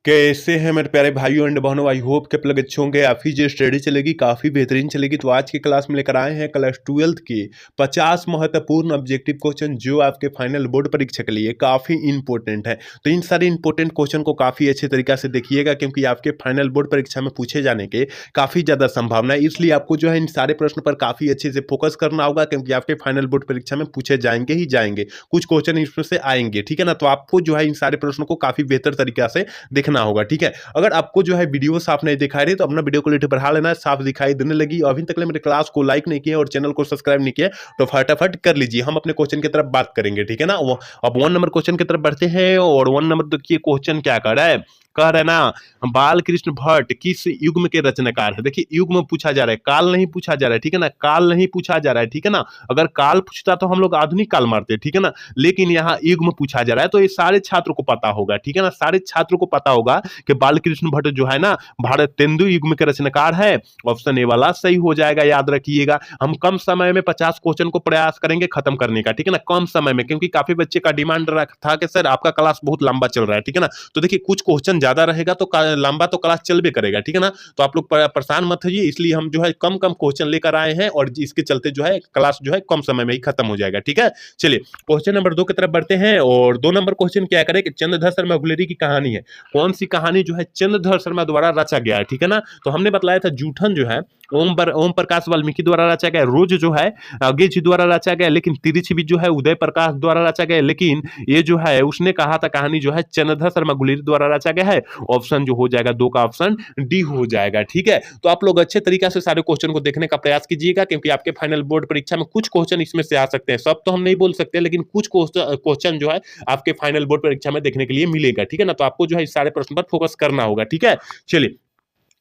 कैसे हैं मेरे प्यारे भाइयों एंड बहनों। आई होप के प्लग अच्छे होंगे। आपकी जो स्टडी चलेगी काफ़ी बेहतरीन चलेगी। तो आज की क्लास में लेकर आए हैं क्लास 12th के 50 महत्वपूर्ण ऑब्जेक्टिव क्वेश्चन जो आपके फाइनल बोर्ड परीक्षा के लिए काफ़ी इंपॉर्टेंट है। तो इन सारे इंपॉर्टेंट क्वेश्चन को काफ़ी अच्छे तरीके से देखिएगा, क्योंकि आपके फाइनल बोर्ड परीक्षा में पूछे जाने के काफ़ी ज़्यादा संभावना है। इसलिए आपको जो है इन सारे प्रश्न पर काफ़ी अच्छे से फोकस करना होगा, क्योंकि आपके फाइनल बोर्ड परीक्षा में पूछे जाएंगे ही जाएंगे। कुछ क्वेश्चन इसमें से आएंगे, ठीक है ना। तो आपको जो है इन सारे प्रश्नों को काफ़ी बेहतर तरीके से देखना होगा, ठीक है। अगर आपको जो है वीडियो साफ नहीं दिखाई रही तो अपना वीडियो क्वालिटी बढ़ा लेना, साफ दिखाई देने लगी। और अभी तक मेरे क्लास को लाइक नहीं किया और चैनल को सब्सक्राइब नहीं किया तो फटाफट कर लीजिए। हम अपने क्वेश्चन की तरफ बात करेंगे, ठीक है ना। अब 1 नंबर क्वेश्चन की तरफ बढ़ते हैं। और 1 नंबर देखिए क्वेश्चन क्या कर रहा है, कह रहे ना बाल कृष्ण भट्ट किस युग्म के रचनाकार है। देखिए युग्म पूछा जा रहा है, काल नहीं पूछा जा रहा है, ठीक है ना। काल नहीं पूछा जा रहा है, ठीक है ना। अगर काल पूछता तो हम लोग आधुनिक काल मारते, ठीक है ना। लेकिन यहाँ युग्म पूछा जा रहा है, तो ये सारे छात्रों को पता होगा, ठीक है ना। सारे छात्रों को पता होगा कि बालकृष्ण भट्ट जो है ना भारत तेंदु युग्म के रचनाकार है। ऑप्शन ए वाला सही हो जाएगा, याद रखिएगा। हम कम समय में 50 क्वेश्चन को प्रयास करेंगे खत्म करने का, ठीक है ना। कम समय में, क्योंकि काफी बच्चे का डिमांड था कि सर आपका क्लास बहुत लंबा चल रहा है, ठीक है ना। तो देखिए कुछ क्वेश्चन ज्यादा रहेगा तो लंबा तो क्लास चल भी करेगा, ठीक है ना। तो आप लोग परेशान मत होइए, इसलिए हम जो है कम कम क्वेश्चन लेकर आए हैं और इसके चलते जो है क्लास जो है कम समय में ही खत्म हो जाएगा, ठीक है। चलिए क्वेश्चन नंबर 2 की तरफ बढ़ते हैं। और 2 नंबर क्वेश्चन क्या करें कि चंद्रधर शर्मा गुलेरी की कहानी है। कौन सी कहानी जो है चंद्रधर शर्मा द्वारा रचा गया है, ठीक है ना। तो हमने बताया था जूठन जो है ओम प्रकाश वाल्मीकि द्वारा रचा गया, रोज जो है अगे जी द्वारा रचा गया, लेकिन तिरछी भी जो है उदय प्रकाश द्वारा रचा गया। लेकिन ये जो है उसने कहा था कहानी जो है चंद्रधर शर्मा गुलेरी द्वारा रचा गया है। ऑप्शन जो हो जाएगा 2 का ऑप्शन डी हो जाएगा, ठीक है। तो आप लोग अच्छे तरीके से सारे क्वेश्चन को देखने का प्रयास कीजिएगा, क्योंकि आपके फाइनल बोर्ड परीक्षा में कुछ क्वेश्चन इसमें से आ सकते हैं। सब तो हम नहीं बोल सकते, लेकिन कुछ क्वेश्चन जो है आपके फाइनल बोर्ड परीक्षा में देखने के लिए मिलेगा, ठीक है ना। तो आपको जो है इस सारे प्रश्न पर फोकस करना होगा, ठीक है। चलिए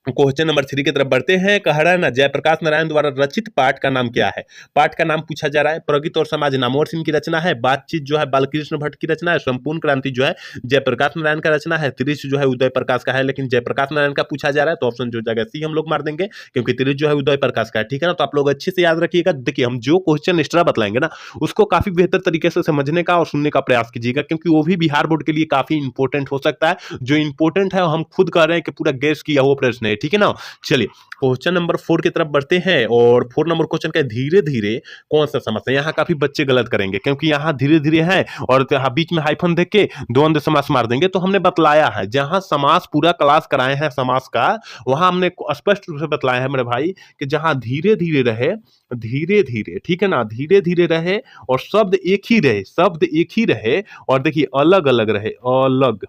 क्वेश्चन नंबर 3 की तरफ बढ़ते हैं। कह रहा है ना जयप्रकाश नारायण द्वारा रचित पाठ का नाम क्या है। पाठ का नाम पूछा जा रहा है। प्रगति और समाज नामवर सिंह की रचना है। बातचीत जो है बालकृष्ण भट्ट की रचना है। संपूर्ण क्रांति जो है जयप्रकाश नारायण का रचना है। त्रिश जो है उदय प्रकाश का है, लेकिन जयप्रकाश नारायण का पूछा जा रहा है तो ऑप्शन जो जाएगा सी हम लोग मार देंगे, क्योंकि त्रिश जो है उदय प्रकाश का है, ठीक है ना। तो आप लोग अच्छे से याद रखिएगा। देखिए हम जो क्वेश्चन एक्स्ट्रा बतलाएंगे ना उसको काफी बेहतर तरीके से समझने का और सुनने का प्रयास कीजिएगा, क्योंकि वो भी बिहार बोर्ड के लिए काफी इंपॉर्टेंट हो सकता है। जो इंपॉर्टेंट है हम खुद कह रहे हैं कि पूरा गैस किया वो प्रश्न है, ठीक है ना। चलिए क्वेश्चन नंबर 4 की तरफ बढ़ते हैं। और 4 नंबर क्वेश्चन का धीरे धीरे कौन सा समास है। यहाँ काफी बच्चे गलत करेंगे, क्योंकि यहाँ धीरे धीरे है और यहाँ बीच में हाइफन देख के द्वंद्व समास मार देंगे। तो हमने बतलाया है, जहां समास पूरा क्लास कराए हैं समास का, वहां हमने स्पष्ट रूप से बतलाया है मेरे भाई कि जहां धीरे धीरे रहे, धीरे धीरे, ठीक है ना, धीरे धीरे रहे और शब्द एक ही रहे, शब्द एक ही रहे। और देखिए अलग अलग रहे, अलग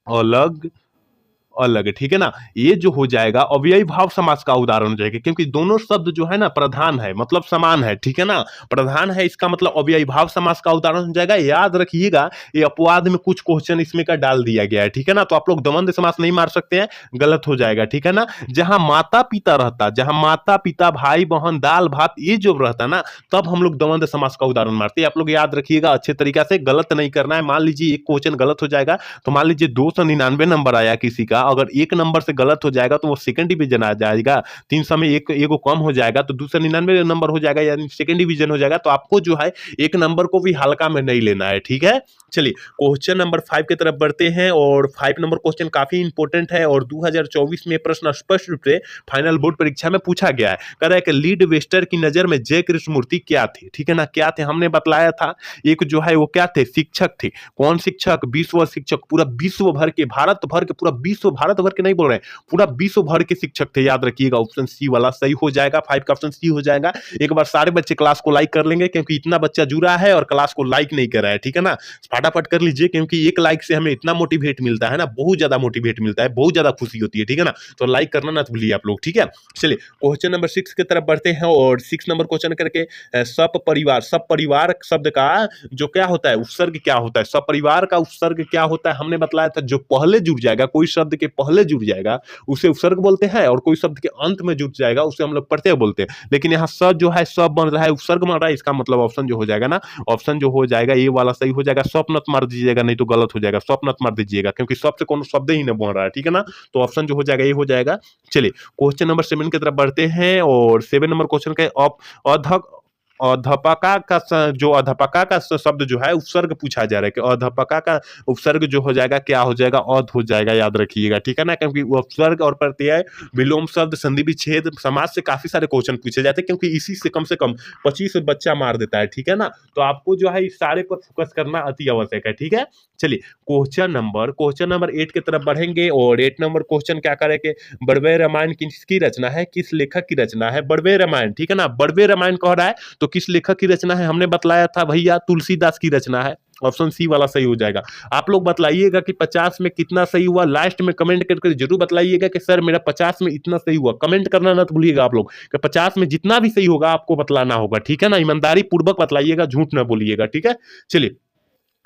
अलग अलग, ठीक है ना। ये जो हो जाएगा अव्ययी भाव समास का उदाहरण हो जाएगा, क्योंकि दोनों शब्द जो है ना प्रधान है, मतलब समान है, ठीक है ना। प्रधान है इसका मतलब अव्ययी भाव समास का उदाहरण हो जाएगा। याद रखिएगा ये अपवाद में कुछ क्वेश्चन इसमें का डाल दिया गया है, ठीक है ना। तो आप लोग द्वंद्व समास नहीं मार सकते हैं, गलत हो जाएगा, ठीक है ना। जहां माता पिता रहता, जहां माता पिता भाई बहन दाल भात ये जो रहता ना, तब हम लोग द्वंद्व समास का उदाहरण मारते हैं। आप लोग याद रखिएगा अच्छे तरीके से, गलत नहीं करना है। मान लीजिए एक क्वेश्चन गलत हो जाएगा, तो मान लीजिए 299 नंबर आया किसी का, अगर एक नंबर से गलत हो जाएगा तो वो सेकंड डिवीजन आ जाएगा। 300 में एक एगो कम हो जाएगा तो 299 नंबर हो जाएगा, यानी सेकंड डिवीजन हो जाएगा। तो आपको जो है एक नंबर को भी हल्का में नहीं लेना है, ठीक है। चलिए क्वेश्चन नंबर 5 की तरफ बढ़ते हैं। और 5 नंबर क्वेश्चन काफी इंपॉर्टेंट है और 2024 में प्रश्न स्पष्ट रूप से फाइनल बोर्ड परीक्षा में पूछा गया है। कह रहा है कि लीड वेस्टर की नजर में जय कृष्ण मूर्ति क्या थे, ठीक है ना। क्या थे हमने बतलाया था, एक जो है वो क्या थे, शिक्षक थे। कौन शिक्षक, विश्व शिक्षक, पूरा विश्व भर के, भारत भर के, पूरा विश्व, भारत भर के नहीं बोल रहे हैं, पूरा विश्व भर के शिक्षक थे। याद रखिएगा ऑप्शन सी वाला सही हो जाएगा, 5 का ऑप्शन सी हो जाएगा। एक बार सारे बच्चे क्लास को लाइक कर लेंगे, क्योंकि इतना बच्चा जुड़ा है और क्लास को लाइक नहीं कर रहा है, ठीक है ना। फटाफट कर लीजिए, क्योंकि एक लाइक से हमें इतना मोटिवेट मिलता है ना, बहुत ज्यादा मोटिवेट मिलता है, बहुत ज्यादा खुशी होती है, ठीक है ना। तो लाइक करना ना भूलिए आप लोग, ठीक है। चलिए क्वेश्चन नंबर 6 की तरफ बढ़ते हैं। और 6 नंबर क्वेश्चन करके सपरिवार, सपरिवार शब्द का जो क्या होता है उपसर्ग क्या होता है, सपरिवार का उपसर्ग क्या होता है हमने बतलाया था। जो पहले जुड़ जाएगा, कोई शब्द के पहले जुड़ जाएगा उसे उपसर्ग बोलते हैं, और कोई शब्द के अंत में जुड़ जाएगा उसे हम लोग प्रत्यय बोलते हैं। लेकिन यहाँ स जो है सब बन रहा है, उपसर्ग बन रहा है, इसका मतलब ऑप्शन जो हो जाएगा ना, ऑप्शन जो हो जाएगा ये वाला सही हो जाएगा। स्वप्नत मार दीजिएगा, नहीं तो गलत हो जाएगा, स्वप्नत मार दीजिएगा, क्योंकि सब से कोनो शब्द ही नहीं बन रहा है, ठीक है ना। तो ऑप्शन जो हो जाएगा ये हो जाएगा। चलिए क्वेश्चन नंबर 7 की तरफ बढ़ते हैं। और 7 नंबर क्वेश्चन का अधक अध्यापका का जो अध्यापका का शब्द जो है उपसर्ग पूछा जा रहा है कि अध्यापका का उपसर्ग जो हो जाएगा क्या हो जाएगा, अध हो जाएगा, याद रखिएगा, ठीक है ना। क्योंकि उपसर्ग और प्रत्यय, विलोम शब्द, संधि विच्छेद, समाज से काफी सारे क्वेश्चन पूछे जाते हैं, क्योंकि इसी से कम 25 बच्चा मार देता है, ठीक है ना। तो आपको जो है इस सारे पर फोकस करना अति आवश्यक है, ठीक है। चलिए क्वेश्चन नंबर 8 की तरफ बढ़ेंगे, और 8 नंबर क्वेश्चन क्या करेंगे, बड़वे रामायण किसकी रचना है, किस लेखक की रचना है, बड़वे रामायण, ठीक है ना। बड़वे रामायण कह रहा है तो किस लेखक की रचना है, हमने बतलाया था भैया तुलसीदास की रचना है। ऑप्शन सी वाला सही हो जाएगा। आप लोग बतलाइएगा कि 50 में कितना सही हुआ, लास्ट में कमेंट करके जरूर बतलाइएगा कि सर मेरा 50 में इतना सही हुआ। कमेंट करना ना भूलिएगा आप लोग कि 50 में जितना भी सही होगा आपको बतलाना होगा, ठीक है ना। ईमानदारी पूर्वक बतलाइएगा, झूठ ना बोलिएगा, ठीक है। चलिए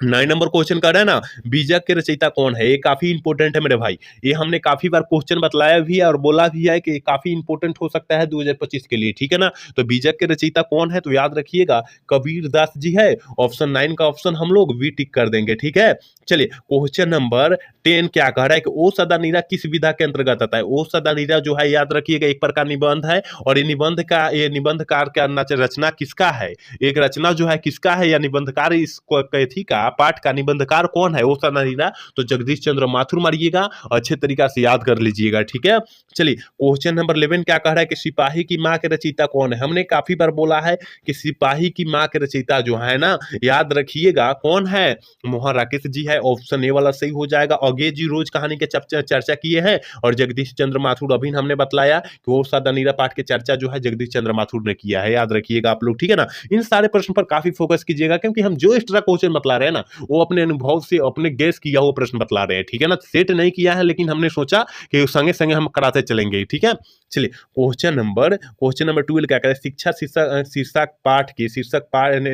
9 नंबर क्वेश्चन कर रहे हैं ना, बीजक के रचयिता कौन है, ये काफी इंपॉर्टेंट है मेरे भाई। ये हमने काफी बार क्वेश्चन बतलाया भी है और बोला भी है कि काफी इंपॉर्टेंट हो सकता है 2025 के लिए, ठीक है ना। तो बीजक के रचयिता कौन है, तो याद रखिएगा कबीर दास जी है। ऑप्शन 9 का ऑप्शन हम लोग वी टिक कर देंगे, ठीक है। चलिए क्वेश्चन नंबर 10 क्या कह रहा है कि ओ सदा नीरा किस विधा के अंतर्गत आता है। ओ सदा नीरा जो है याद रखिएगा एक प्रकार निबंध है, और ये निबंधकार का रचना किसका है, एक रचना जो है किसका है या निबंधकार इस कैथी का पाठ का निबंधकार कौन है, वो सदा नीरा, तो जगदीश चंद्र माथुर मारिएगा, अच्छे तरीका से याद कर लीजिएगा, ठीक है। चलिए क्वेश्चन नंबर 11 क्या कह रहा है कि सिपाही की माँ के रचयिता कौन है। हमने काफी बार बोला है कि सिपाही की माँ के रचयिता जो है ना, याद रखिएगा कौन है, मोहन राकेश जी है। ऑप्शन ए वाला सही हो जाएगा। अगे जी रोज कहानी के चर्चा किए हैं, और जगदीश चंद्र माथुर अभी हमने बतलाया कि वो सदा नीरा पाठ के चर्चा जो है जगदीश चंद्र माथुर ने किया है, याद रखिएगा आप लोग, ठीक है ना। इन सारे प्रश्न पर काफी फोकस कीजिएगा, क्योंकि हम जो एक्स्ट्रा क्वेश्चन बतला रहे हैं ना, वो अपने अनुभव से अपने गेस किया हुआ प्रश्न बतला रहे हैं, ठीक है ना। सेट नहीं किया है, लेकिन हमने सोचा कि संगे संगे हम कराते चलेंगे, ठीक है। चलिए क्वेश्चन नंबर 12 क्या करें, शिक्षा शीर्षक पाठ की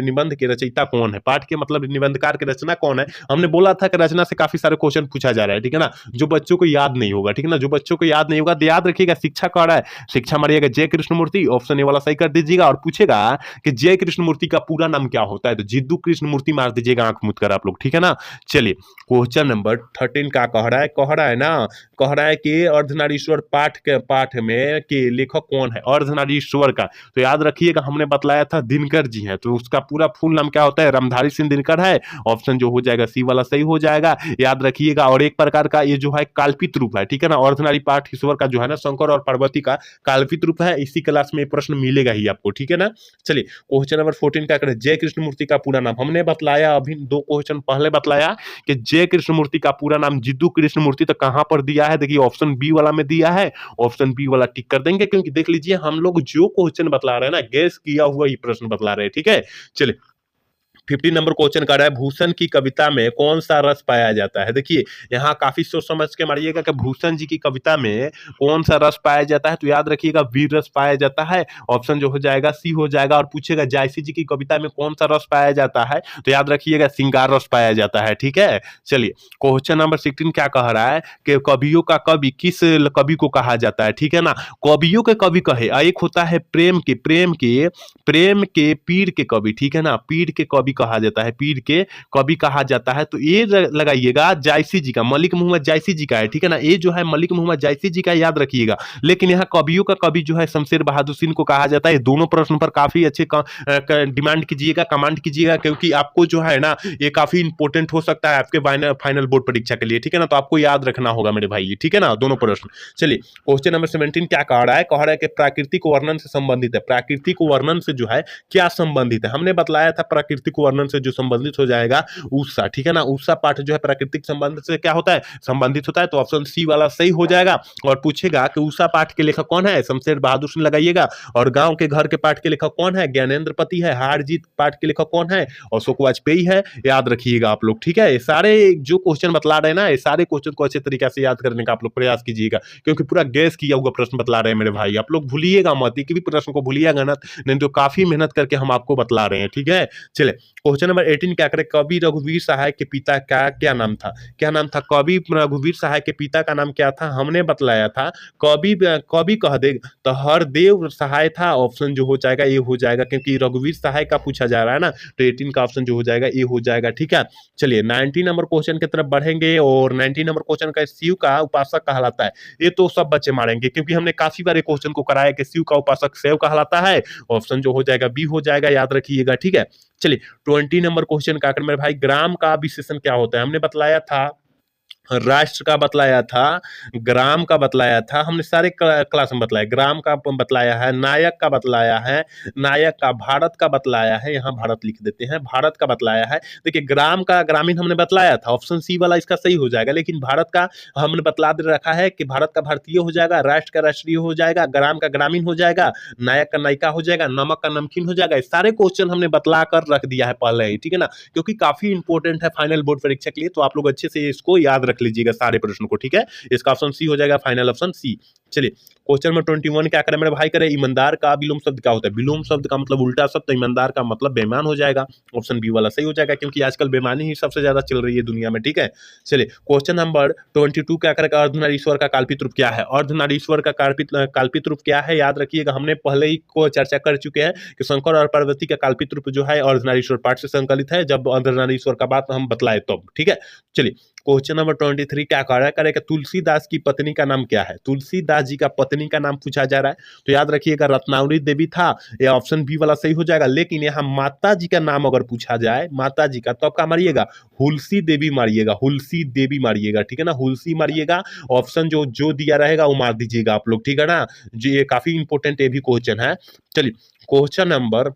निबंध के रचयिता कौन है। पाठ के मतलब निबंधकार की रचना कौन है। हमने बोला था कि रचना से काफी सारे क्वेश्चन पूछा जा रहा है, ठीक है ना, जो बच्चों को याद नहीं होगा, ठीक है ना, जो बच्चों को याद नहीं होगा तो याद रखिएगा शिक्षा कह रहा है, शिक्षा मारिएगा जय कृष्णमूर्ति, ऑप्शन ए वाला सही कर दीजिएगा। और पूछेगा कि जय कृष्णमूर्ति का पूरा नाम क्या होता है, तो जिद्दू कृष्णमूर्ति मार दीजिएगा आंख मूंद कर आप लोग, ठीक है ना। चलिए क्वेश्चन नंबर 13 का कह रहा है ना, कह रहा है कि अर्धनारीश्वर पाठ में के लेखक कौन है, अर्धनारीश्वर का, तो याद रखिएगा हमने बतलाया था दिनकर जी हैं, तो उसका पूरा फुल नाम क्या होता है, रामधारी सिंह दिनकर है। ऑप्शन जो हो जाएगा सी वाला सही हो जाएगा, याद रखिएगा। और एक प्रकार का ये जो है काल्पित रूप है, ठीक है ना, अर्धनारी पाठ ईश्वर का जो है ना शंकर और पार्वती का काल्पित रूप है। इसी क्लास में प्रश्न मिलेगा ही आपको, ठीक है ना। चलिए क्वेश्चन नंबर 14 क्या करें, जय कृष्णमूर्ति का पूरा नाम। हमने बतलाया अभी 2 क्वेश्चन पहले बतलाया कि जय कृष्णमूर्ति का पूरा नाम जिद्दू कृष्णमूर्ति, तो कहां पर दिया है, देखिए ऑप्शन बी वाला में दिया है। ऑप्शन बी वाला टिक कर देंगे, क्योंकि देख लीजिए हम लोग जो क्वेश्चन बतला रहे हैं ना, गेस किया हुआ ही प्रश्न बतला रहे हैं, ठीक है। चलिए 15 नंबर क्वेश्चन कर रहा है, भूषण की कविता में कौन सा रस पाया जाता है। देखिए यहाँ काफी सोच समझ के मारिएगा कि भूषण जी की कविता में कौन सा रस पाया जाता है, तो याद रखिएगा वीर रस पाया जाता है। ऑप्शन जो हो जाएगा सी हो जाएगा। और पूछेगा जायसी जी की कविता में कौन सा रस पाया जाता है, तो याद रखिएगा श्रृंगार रस पाया जाता है, ठीक है। चलिए क्वेश्चन नंबर 16 क्या कह रहा है कि कवियों का कवि किस कवि को कहा जाता है, ठीक है ना। कवियों के कवि कहे, एक होता है प्रेम के पीर के कवि, ठीक है ना, पीर के कवि कहा जाता है, पीर के कवि कहा जाता है। तो ये लगाइएगा जायसी जी का, मलिक मोहम्मद जायसी जी का है, ठीक है ना, ये जो है मलिक मोहम्मद जायसी जी का, याद रखिएगा। लेकिन यहाँ कवियों का कवि जो है शमशेर बहादुर सिंह को कहा जाता है। दोनों प्रश्न पर काफी अच्छे डिमांड कीजिएगा, कमांड कीजिएगा, क्योंकि आपको जो है ना ये काफी इंपॉर्टेंट हो सकता है आपके फाइनल बोर्ड परीक्षा के लिए, ठीक है ना। तो आपको याद रखना होगा मेरे भाई, ठीक है ना, दोनों प्रश्न। चलिए क्वेश्चन नंबर 17 क्या कह रहा है कि प्राकृतिक वर्णन से संबंधित है। प्राकृतिक वर्णन से जो है क्या संबंधित है, हमने बतलाया था प्राकृतिक वर्णन से जो संबंधित हो जाएगा ऊषा, ठीक है ना। ऊषा पाठ जो है प्राकृतिक संबंध से क्या होता है, संबंधित होता है, तो ऑप्शन सी वाला सही हो जाएगा। और पूछेगा कि ऊषा पाठ के लेखक कौन है, शमशेर बहादुर सिंह लगाइएगा। और गांव के घर के पाठ के लेखक कौन है, ज्ञानेंद्र पति है। हारजीत पाठ के लेखक कौन है, अशोक वाजपेयी है। याद रखिएगा आप लोग, ठीक है। ये सारे जो क्वेश्चन बतला रहे हैं ना, ये सारे क्वेश्चन को अच्छे तरीके से याद करने का आप लोग प्रयास कीजिएगा, क्योंकि पूरा गैस किया हुआ प्रश्न बतला रहे हैं मेरे भाई। आप लोग भूलिएगा मत, एक भी प्रश्न को भूलिएगा ना, नहीं तो काफी मेहनत करके हम आपको बतला रहे हैं, ठीक है। चले क्वेश्चन नंबर 18 क्या करें, कवि रघुवीर सहाय के पिता का क्या नाम था? क्या नाम था? कवि रघुवीर सहाय के पिता का नाम क्या था? हमने बतलाया था कवि, कवि कह दे तो हरदेव सहाय था। ऑप्शन जो हो जाएगा ये हो जाएगा, क्योंकि रघुवीर सहाय का पूछा जा रहा है ना, तो 18 का ऑप्शन जो हो जाएगा ये हो जाएगा। ठीक है, चलिए 19 नंबर क्वेश्चन की तरफ बढ़ेंगे और 19 नंबर क्वेश्चन का शिव का उपासक कहलाता है। ये तो सब बच्चे मारेंगे, क्योंकि हमने काफी बार क्वेश्चन को कराया कि शिव का उपासक शिव कहलाता है। ऑप्शन जो हो जाएगा बी हो जाएगा, याद रखिएगा। ठीक है, चलिए 20 नंबर क्वेश्चन का मेरे भाई, ग्राम का विशेषण क्या होता है? हमने बतलाया था राष्ट्र का बतलाया था, ग्राम का बतलाया था, हमने सारे क्लास में बतलाया। ग्राम का बतलाया है, नायक का बतलाया है, नायक का, भारत का बतलाया है, यहाँ भारत लिख देते हैं, भारत का बतलाया है। देखिए ग्राम का ग्रामीण हमने बतलाया था, ऑप्शन सी वाला इसका सही हो जाएगा। लेकिन भारत का हमने बतला दे रखा है कि भारत का भारतीय हो जाएगा, राष्ट्र का राष्ट्रीय हो जाएगा, ग्राम का ग्रामीण हो जाएगा, नायक का नायिका हो जाएगा, नमक का नमकीन हो जाएगा। सारे क्वेश्चन हमने बतला कर रख दिया है पहले ही, ठीक है ना, क्योंकि काफी इंपॉर्टेंट है फाइनल बोर्ड परीक्षा के लिए। तो आप लोग अच्छे से इसको याद रख लीजिएगा सारे प्रश्न को। ठीक है, इसका ऑप्शन सी हो जाएगा, फाइनल ऑप्शन सी। चलिए क्वेश्चन नंबर 21 क्या करें मेरे भाई, करें ईमानदार का विलोम शब्द क्या होता है? विलोम शब्द का मतलब उल्टा शब्द, तो ईमानदार का मतलब बेईमान हो जाएगा। ऑप्शन बी वाला सही हो जाएगा, क्योंकि आजकल बेईमानी ही सबसे ज्यादा चल रही है दुनिया में। ठीक है, चलिए क्वेश्चन नंबर 22 क्या करेगा, अर्धनारीश्वर का काल्पित रूप क्या है? अर्धनारीश्वर का काल्पित रूप क्या है? याद रखिएगा, हमने पहले ही को चर्चा कर चुके हैं कि शंकर और पार्वती का काल्पित रूप जो है अर्धनारीश्वर पाठ से संकलित है, जब अर्धनारीश्वर का बात हम बतलाए तब। ठीक है, चलिए क्वेश्चन नंबर 23 क्या करेगा, तुलसीदास की पत्नी का नाम क्या है? तुलसीदास जी का पत्नी का नाम पूछा जा रहा है, तो याद रखिएगा रत्नावली देवी था, या ऑप्शन बी वाला सही हो जाएगा। लेकिन यहाँ माता जी का नाम अगर पूछा जाए, माता जी का, तो आप क्या मारिएगा? हुलसी देवी मारिएगा, हुलसी देवी मारिएगा। ठीक है ना, हुलसी मारिएगा। ऑप्शन जो जो दिया रहेगा वो मार दीजिएगा आप लोग। ठीक है ना, जी ये काफी इंपॉर्टेंट ये भी क्वेश्चन है। चलिए क्वेश्चन नंबर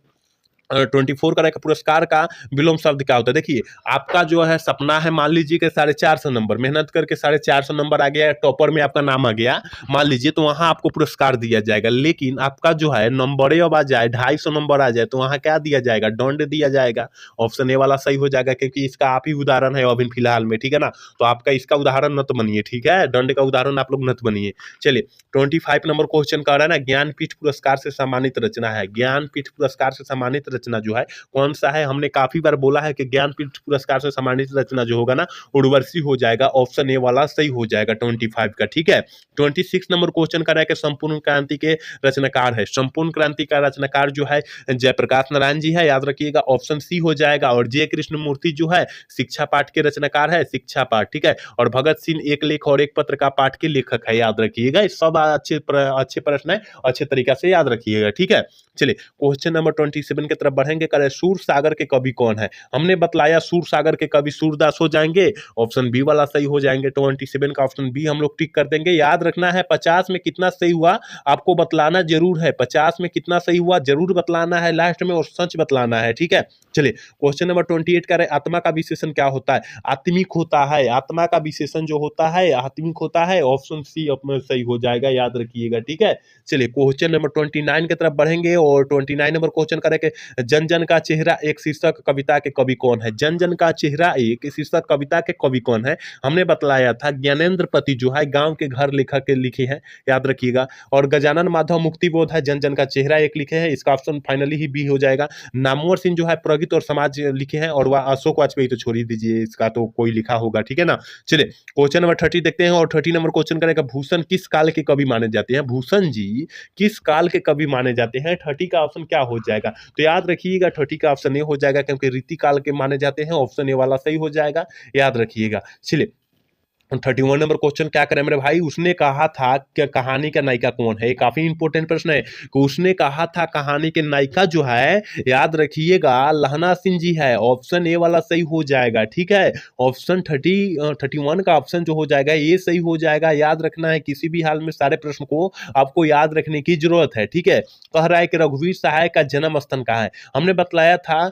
24 का रहेगा, पुरस्कार का विलोम शब्द क्या होता है? देखिए आपका जो है सपना है, मान लीजिए कि 450 नंबर मेहनत करके 450 नंबर आ गया, टॉपर में आपका नाम आ गया मान लीजिए, तो वहां आपको पुरस्कार दिया जाएगा। लेकिन आपका जो है नंबर अब आ जाए 250 नंबर आ जाए, तो वहां क्या दिया जाएगा? दंड दिया जाएगा। ऑप्शन ए वाला सही हो जाएगा, क्योंकि इसका आप ही उदाहरण है अभी फिलहाल में। ठीक है ना, तो आपका इसका उदाहरण मत बनिए। ठीक है, दंड का उदाहरण आप लोग मत बनिए। चलिए 25 नंबर क्वेश्चन का रहा है ना, ज्ञानपीठ पुरस्कार से सम्मानित रचना है। ज्ञानपीठ पुरस्कार से सम्मानित रचना जो है कौन सा है? हमने काफी बार बोला है कि ज्ञानपीठ पुरस्कार से सम्मानित रचना जो होगा ना, उर्वशी हो जाएगा। ऑप्शन ए वाला सही हो जाएगा 25 का। ठीक है, 26 नंबर क्वेश्चन का है, संपूर्ण क्रांति के रचनाकार है। संपूर्ण क्रांति का रचनाकार जो है जयप्रकाश नारायण जी है, याद रखिएगा। ऑप्शन सी हो जाएगा। और जय कृष्णमूर्ति जो है शिक्षा पाठ के रचनाकार है, शिक्षा पाठ। ठीक है, और भगत सिंह एक लेख और एक पत्र का पाठ के लेखक है, याद रखिएगा। सब अच्छे प्रश्न है, अच्छे तरीका से याद रखिएगा। ठीक है, चलिए क्वेश्चन नंबर 27 की तरफ बढ़ेंगे, करें सूर सागर के कवि कौन है? हमने बतलाया सूर सागर के कवि सूरदास हो जाएंगे, ऑप्शन बी वाला सही हो जाएंगे। 27 का ऑप्शन बी हम लोग टिक कर देंगे। याद रखना है 50 में कितना सही हुआ आपको बतलाना जरूर है, 50 में कितना सही हुआ जरूर बतलाना है लास्ट में, और सच बतलाना है। ठीक है, चलिए क्वेश्चन नंबर 28 करें, आत्मा का विशेषण क्या होता है? आत्मिक होता है। आत्मा का विशेषण जो होता है आत्मिक होता है, ऑप्शन सी अपना सही हो जाएगा, याद रखिएगा। ठीक है, चलिए क्वेश्चन नंबर 29 की तरफ बढ़ेंगे और 29 नंबर क्वेश्चन करेंगे, जन जन का चेहरा एक शीर्षक कविता के कवि कौन है? जन जन का चेहरा एक शीर्षक कविता के कवि कौन है? हमने बतलाया था ज्ञानेंद्र पति जो है गांव के घर लेखक के लिखे हैं, याद रखिएगा। और गजानन माधव मुक्तिबोध है, जन जन का चेहरा एक लिखे हैं, इसका ऑप्शन फाइनली ही बी हो जाएगा। नामवर सिंह जो है प्रगति और समाज लिखे हैं, और वह अशोक वाजपेयी तो छोड़ ही दीजिए, इसका तो कोई लिखा होगा। ठीक है ना, चलिए क्वेश्चन नंबर 30 देखते हैं। और 30 नंबर क्वेश्चन करेगा, भूषण किस काल के कवि माने जाते हैं? भूषण जी किस काल के कवि माने जाते हैं? 30 का ऑप्शन क्या हो जाएगा? तो याद रखिएगा 30 का ऑप्शन ए हो जाएगा, क्योंकि रीति काल के माने जाते हैं। ऑप्शन ए वाला सही हो जाएगा, याद रखिएगा। चलिए 31 नंबर क्वेश्चन क्या करें मेरे भाई, उसने कहा था कि कहानी का नायिका कौन है? काफी इंपॉर्टेंट प्रश्न है कि उसने कहा था कहानी के नायिका जो है, याद रखिएगा, लहना सिंह जी है। ऑप्शन ए वाला सही हो जाएगा। ठीक है, ऑप्शन 31 का ऑप्शन जो हो जाएगा ये सही हो जाएगा। याद रखना है, किसी भी हाल में सारे प्रश्न को आपको याद रखने की जरूरत है। ठीक है, कह रहा है कि रघुवीर सहाय का जन्म स्थान कहाँ है? हमने बतलाया था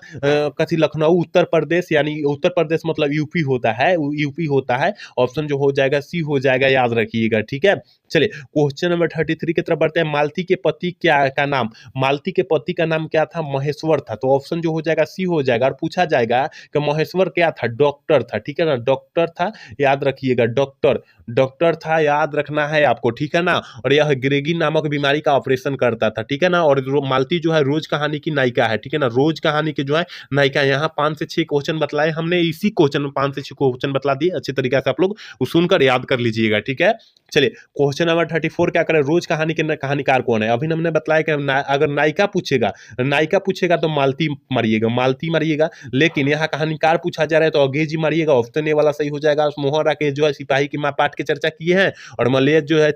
कथी लखनऊ उत्तर प्रदेश, यानी उत्तर प्रदेश मतलब यूपी होता है, यूपी होता है। ऑप्शन ऑप्शन जो हो जाएगा सी हो जाएगा, याद रखिएगा। ठीक है, चलिए क्वेश्चन नंबर 33 की तरफ बढ़ते हैं। मालती के पति क्या का नाम, मालती के पति का नाम क्या था, महेश्वर था, तो ऑप्शन जो हो जाएगा सी हो जाएगा। और पूछा जाएगा कि महेश्वर क्या था, डॉक्टर था। ठीक है ना, डॉक्टर था, याद रखिएगा, डॉक्टर डॉक्टर था, याद रखना है आपको। ठीक है ना, और यह ग्रेगी नामक बीमारी का ऑपरेशन करता था। ठीक है ना, और मालती जो है रोज कहानी की नायिका है। ठीक है ना, रोज कहानी के जो है नायिका। यहाँ 5 से 6 क्वेश्चन बतलाए हमने, इसी क्वेश्चन में 5 से 6 क्वेश्चन बतला दिए, अच्छे तरीके से आप लोग सुनकर याद कर लीजिएगा। ठीक है, चलिए क्वेश्चन नंबर 34 क्या करें, रोज कहानी के कहानीकार कौन है। अभी हमने बताया कि अगर नायिका पूछेगा तो मालती मारिएगा, लेकिन यहाँ कहानीकार पूछा जा रहा है तो अंग्रेजी मारिएगा। ऑप्शन ए वाला सही हो जाएगा। मोहरा के जो है सिपाही की माँ पाठ की चर्चा किए हैं, और मलयज जो है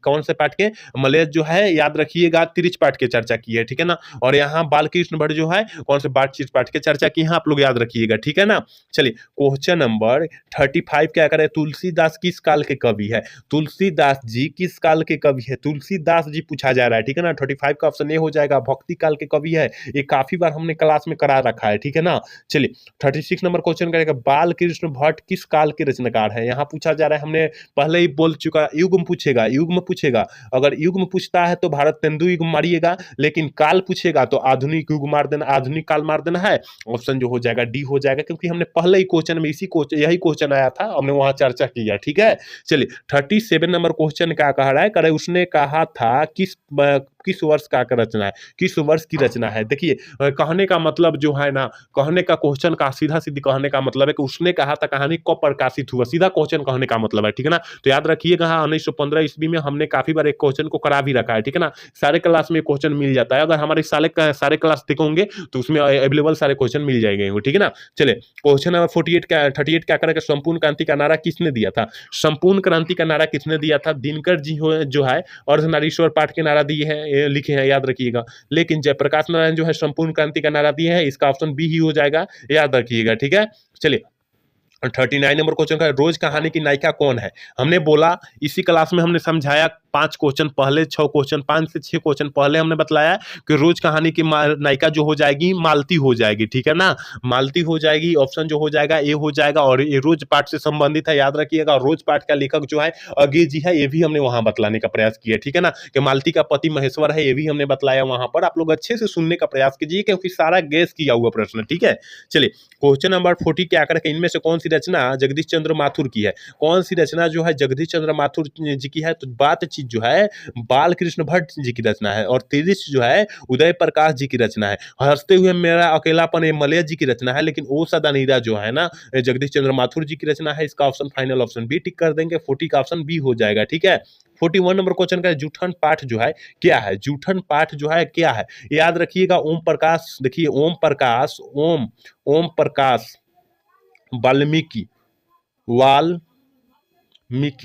कौन से पाठ के, मलयज जो है याद रखिएगा तिरछ पाठ के चर्चा की है। ठीक है ना, और यहाँ बालकृष्ण भट्ट जो है कौन से बातचीत पाठ के चर्चा की है, आप लोग याद रखिएगा। ठीक है ना, चलिए क्वेश्चन नंबर 35 क्या करें, तुलसीदास किस काल के कवि है, तुलसीदास जी किस काल के कवि है, तुलसीदास जी पूछा जा रहा है। ठीक है ना, 35 का ऑप्शन ए हो जाएगा, भक्ति काल के कवि है। ये काफी बार हमने क्लास में करा रखा है। ठीक है ना, चलिए 36 नंबर क्वेश्चन करेगा, बाल कृष्ण भट्ट किस काल के रचनाकार है। यहाँ पूछा जा रहा है, हमने पहले ही बोल चुका, युग्म पूछेगा। अगर युग्म पूछता है तो भारत तेंदु युग मारिएगा, लेकिन काल पूछेगा तो आधुनिक युग मार देना, आधुनिक काल मार देना है। ऑप्शन जो हो जाएगा डी हो जाएगा, क्योंकि हमने पहले ही क्वेश्चन में यही क्वेश्चन आया था, हमने वहां चर्चा किया। ठीक है, चलिए 37 नंबर क्वेश्चन क्या कह रहा है, करे उसने कहा था किस वर्ष का रचना है, किस वर्ष की रचना है। देखिए कहने का मतलब जो है ना, कहने का क्वेश्चन का सीधा सीधी कहने का मतलब है कि उसने कहा था कहानी कब प्रकाशित हुआ, सीधा क्वेश्चन कहने का मतलब है। ठीक है ना, तो याद रखिएगा 1915 ईस्वी में हमने काफी बार एक क्वेश्चन को करा भी रखा है। ठीक है ना, सारे क्लास में क्वेश्चन मिल जाता है, अगर हमारे सारे क्लास देखोगे तो उसमें अवेलेबल सारे क्वेश्चन मिल जाएंगे। ठीक है ना, चले क्वेश्चन नंबर 38 क्या करेगा, संपूर्ण क्रांति का नारा किसने दिया था, संपूर्ण क्रांति का नारा किसने दिया था, दिनकर जी जो है अर्धनारीश्वर पाठ के नारा दिए हैं, लिखे हैं, याद रखिएगा। लेकिन जयप्रकाश नारायण जो है संपूर्ण क्रांति का नारा दिए हैं, इसका ऑप्शन बी ही हो जाएगा, याद रखिएगा। ठीक है, चलिए 39 नंबर क्वेश्चन का, रोज कहानी की नायिका कौन है। हमने बोला इसी क्लास में हमने समझाया 5 क्वेश्चन पहले, 6 क्वेश्चन 5 से 6 क्वेश्चन पहले हमने बतलाया कि रोज कहानी की नायिका जो हो जाएगी मालती हो जाएगी। ठीक है ना, मालती हो जाएगी, ऑप्शन जो हो जाएगा ए हो जाएगा, और ये रोज पाठ से संबंधित है, याद रखिएगा। रोज पाठ का लेखक जो है अगे जी है, ये भी हमने वहां बतलाने का प्रयास किया। ठीक है ना, कि मालती का पति महेश्वर है, ये भी हमने बतलाया वहां पर। आप लोग अच्छे से सुनने का प्रयास कीजिए, क्योंकि सारा गेस किया हुआ प्रश्न। ठीक है, चलिए क्वेश्चन नंबर 40 क्या करके, इनमें से कौन सी रचना जगदीश चंद्र माथुर की है, कौन सी रचना जो है जगदीश चंद्र माथुर जी की है, तो बातचीत जो है बालकृष्ण भट्ट जी की रचना है, और तिरिश जो है उदय प्रकाश जी की रचना है। हंसते हुए मेरा अकेलापन ये मलय जी की रचना है, लेकिन ओ सदा नीरा जो है ना जगदीश चंद्र माथुर जी की रचना है। इसका option final option B tick कर देंगे, 40 का ऑप्शन बी हो जाएगा। ठीक है, 41 नंबर क्वेश्चन का, जूठन पाठ जो है क्या है, जूठन पाठ जो है क्या है, याद रखिएगा। ओम प्रकाश, देखिए ओम प्रकाश वाल्मीकि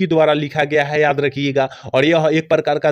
द्वारा लिखा गया है, याद रखिएगा। और यह एक प्रकार का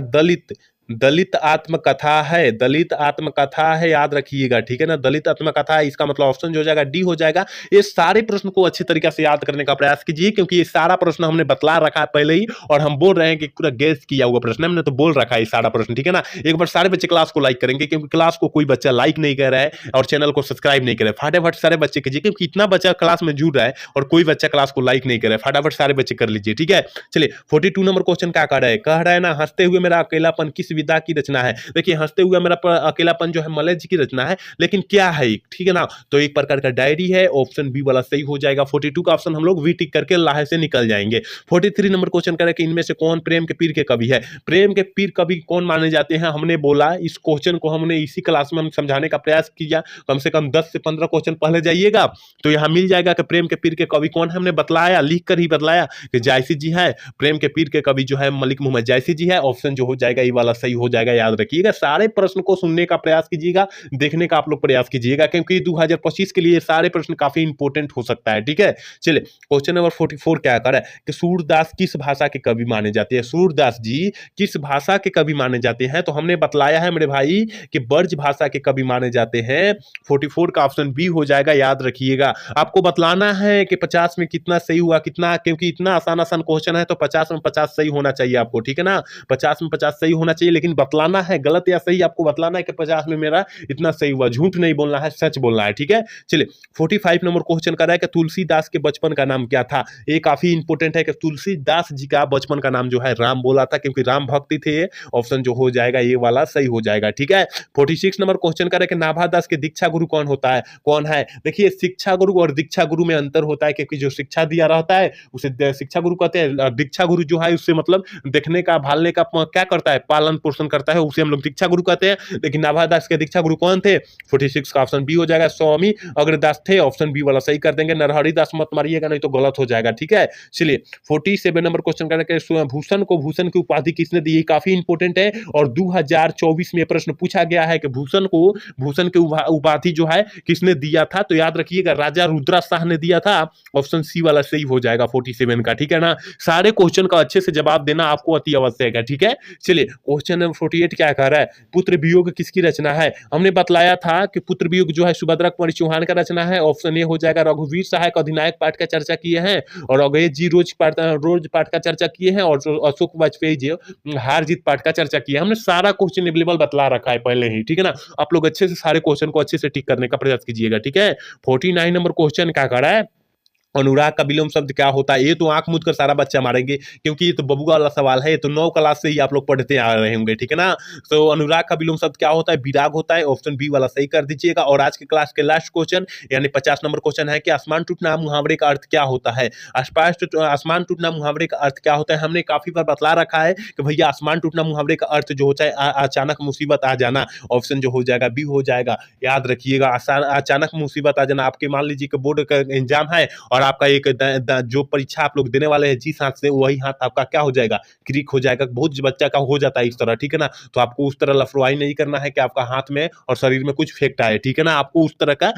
दलित आत्मकथा है, दलित आत्मकथा है, याद रखिएगा। ठीक है ना, दलित आत्मकथा है, इसका मतलब ऑप्शन जो हो जाएगा डी हो जाएगा। ये सारे प्रश्न को अच्छी तरीके से याद करने का प्रयास कीजिए, क्योंकि ये सारा प्रश्न हमने बतला रखा है पहले ही, और हम बोल रहे हैं कि पूरा गेस किया हुआ प्रश्न है, हमने तो बोल रखा है ये सारा प्रश्न। ठीक है ना, एक बार सारे बच्चे क्लास को लाइक करेंगे, क्योंकि क्लास को कोई बच्चा लाइक नहीं कर रहा है और चैनल को सब्सक्राइब नहीं कर रहा है। फटाफट सारे बच्चे कीजिए, क्योंकि इतना बच्चा क्लास में जुड़ रहा है और कोई बच्चा क्लास को लाइक नहीं कर रहा है। फटाफट सारे बच्चे कर लीजिए। ठीक है, चलिए 42 नंबर क्वेश्चन क्या कह रहा है ना, हंसते हुए मेरा अकेलापन किस विधा की रचना है। देखिए हंसते हुए मेरा अकेलापन जो है मलय जी की रचना है, लेकिन क्या है, ठीक है ना, तो एक प्रकार का डायरी है, ऑप्शन बी वाला सही हो जाएगा। 42 का ऑप्शन हम लोग वी टिक करके लाहे से निकल जाएंगे। 43 नंबर क्वेश्चन करें कि इनमें से कौन प्रेम के पीर के कवि है, प्रेम के पीर कवि कौन माने जाते हैं। हमने बोला इस क्वेश्चन को हमने इसी क्लास में हम समझाने का प्रयास किया, कम से कम 10 से 15 क्वेश्चन पहले जाइएगा तो यहाँ मिल जाएगा कि प्रेम के पीर के कवि कौन है। हमने बतलाया, लिख कर ही बतलाया कि जायसी जी है, प्रेम के पीर के कवि जो है मलिक मोहम्मद जायसी जी है। ऑप्शन जो हो जाएगा ये वाला सही हो जाएगा, याद रखिएगा। सारे प्रश्न को सुनने का प्रयास कीजिएगा, देखने का आप लोग प्रयास कीजिएगा, क्योंकि 2025 के लिए सारे प्रश्न काफी इंपोर्टेंट हो सकता है। ठीक है, चलिए क्वेश्चन नंबर 44 क्या कर रहा है कि सूरदास किस भाषा के कवि माने जाते हैं। सूरदास जी किस भाषा के कवि माने जाते हैं, तो हमने बतलाया है मेरे भाई कि ब्रज भाषा के कवि माने जाते हैं। 44 का ऑप्शन बी हो जाएगा, याद रखिएगा। आपको बतलाना है कि 50 में कितना सही हुआ, कितना, क्योंकि इतना आसान क्वेश्चन है तो 50 में 50 सही होना चाहिए आपको। ठीक है ना, 50 में 50 सही होना चाहिए, लेकिन बतलाना है गलत या सही, आपको बतलाना है कि 50 में मेरा इतना सही हुआ, झूठ नहीं बोलना है, सच बोलना है, ठीक है। चलिए 45 नंबर क्वेश्चन कर रहा है कि तुलसीदास के बचपन का नाम क्या था। ये काफी इंपॉर्टेंट है कि तुलसीदास जी का बचपन का नाम जो है राम बोला था, क्योंकि राम भक्ति थे। ये ऑप्शन जो हो जाएगा ये वाला सही हो जाएगा, ठीक है। 46 नंबर क्वेश्चन कर रहे हैं कि नाभादास के दीक्षा गुरु कौन होता है, कौन है। देखिए शिक्षा गुरु और दीक्षा गुरु में अंतर होता है, क्योंकि जो शिक्षा दिया रहता है उसे शिक्षा गुरु कहते हैं, दीक्षा गुरु जो है उससे मतलब देखने का भालने का क्या करता है, पालन पोषण करता है, उसे हम लोग दीक्षा गुरु कहते हैं। लेकिन नाभादास के दीक्षा गुरु कौन थे, 46 का ऑप्शन बी हो जाएगा, स्वामी अग्रदास थे, ऑप्शन बी वाला सही कर देंगे। नरहरि दास मत मारिएगा नहीं तो गलत हो जाएगा, ठीक है। चलिए 47 नंबर क्वेश्चन करके भूषण को भूषण की उपाधि किसने दी, काफी इंपॉर्टेंट है और 2024 में प्रश्न पूछा गया है कि भूषण को भूषण की उपाधि जो है किसने दिया था, तो याद रखिएगा राजा रुद्रा शाह ने दिया था, ऑप्शन सी वाला सही हो जाएगा 47 का, ठीक है ना। सारे क्वेश्चन का अच्छे से जवाब देना आपको अति आवश्यक है, ठीक है। चलिए क्वेश्चन नंबर 48 क्या कह रहा है, पुत्र वियोग किसकी रचना है। हमने बतलाया था कि पुत्र वियोग जो है सुभद्रा कुमारी चौहान का रचना है, ऑप्शन ए हो जाएगा। रघुवीर सहायक अधिनायक पाठ का चर्चा किए हैं और अवधेश जी रोज पाठ का चर्चा किए हैं और अशोक वाजपेयी जी हार जीत पाठ का चर्चा किया। हमने सारा क्वेश्चन अवेलेबल बतला रखा है पहले ही, ठीक है ना। आप लोग अच्छे से सारे क्वेश्चन को अच्छे से टिक करने का प्रयास कीजिएगा, ठीक है। 49 नंबर क्वेश्चन क्या कर रहा है, अनुराग का विलोम शब्द क्या होता है। ये तो आंख मूंद कर सारा बच्चा मारेंगे, क्योंकि ये तो बबुआ वाला सवाल है, ये तो 9 क्लास से ही आप लोग पढ़ते आ रहे होंगे, ठीक है ना। तो अनुराग का विलोम शब्द क्या होता है, विराग होता है, ऑप्शन बी वाला सही कर दीजिएगा। और आज के क्लास के लास्ट क्वेश्चन यानी 50 नंबर क्वेश्चन है कि आसमान टूटना मुहावरे का अर्थ क्या होता है। आसमान टूटना मुहावरे का अर्थ क्या होता है, हमने काफी बार बतला रखा है कि भैया आसमान टूटना मुहावरे का अर्थ जो होता है अचानक मुसीबत आ जाना, ऑप्शन जो हो जाएगा बी हो जाएगा। याद रखिएगा अचानक मुसीबत आ जाना, आपके मान लीजिए कि बोर्ड का एग्जाम है और आपका एक जो परीक्षा आप लोग देने वाले हैं जिस हाथ से, वही हाथ आपका क्या हो जाएगा, क्रिक हो जाएगा। बहुत बच्चा का हो जाता है इस तरह, ठीक है ना। तो आपको उस तरह लापरवाही नहीं करना है कि आपका हाथ में और शरीर में कुछ फेंकता है, ठीक है ना। आपको उस तरह का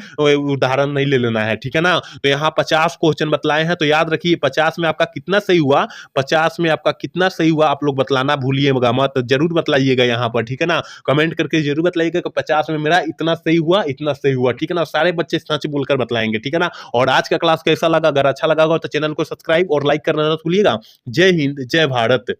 उदाहरण नहीं ले लेना है, ठीक है ना। तो यहाँ 50 क्वेश्चन बतलाए हैं, तो याद रखिए 50 में आपका कितना सही हुआ, 50 में आपका कितना सही हुआ आप लोग बतलाना भूलिएगा मत, जरूर बतलाइएगा यहाँ पर, ठीक है ना। कमेंट करके जरूर बतलाइएगा कि 50 में मेरा इतना सही हुआ, इतना सही हुआ, ठीक है ना। सारे बच्चे सच बोलकर बतलाएंगे, ठीक है ना। और आज का क्लास कैसा लगा, अगर अच्छा लगा हो तो चैनल को सब्सक्राइब और लाइक करना ना भूलिएगा। जय हिंद, जय भारत।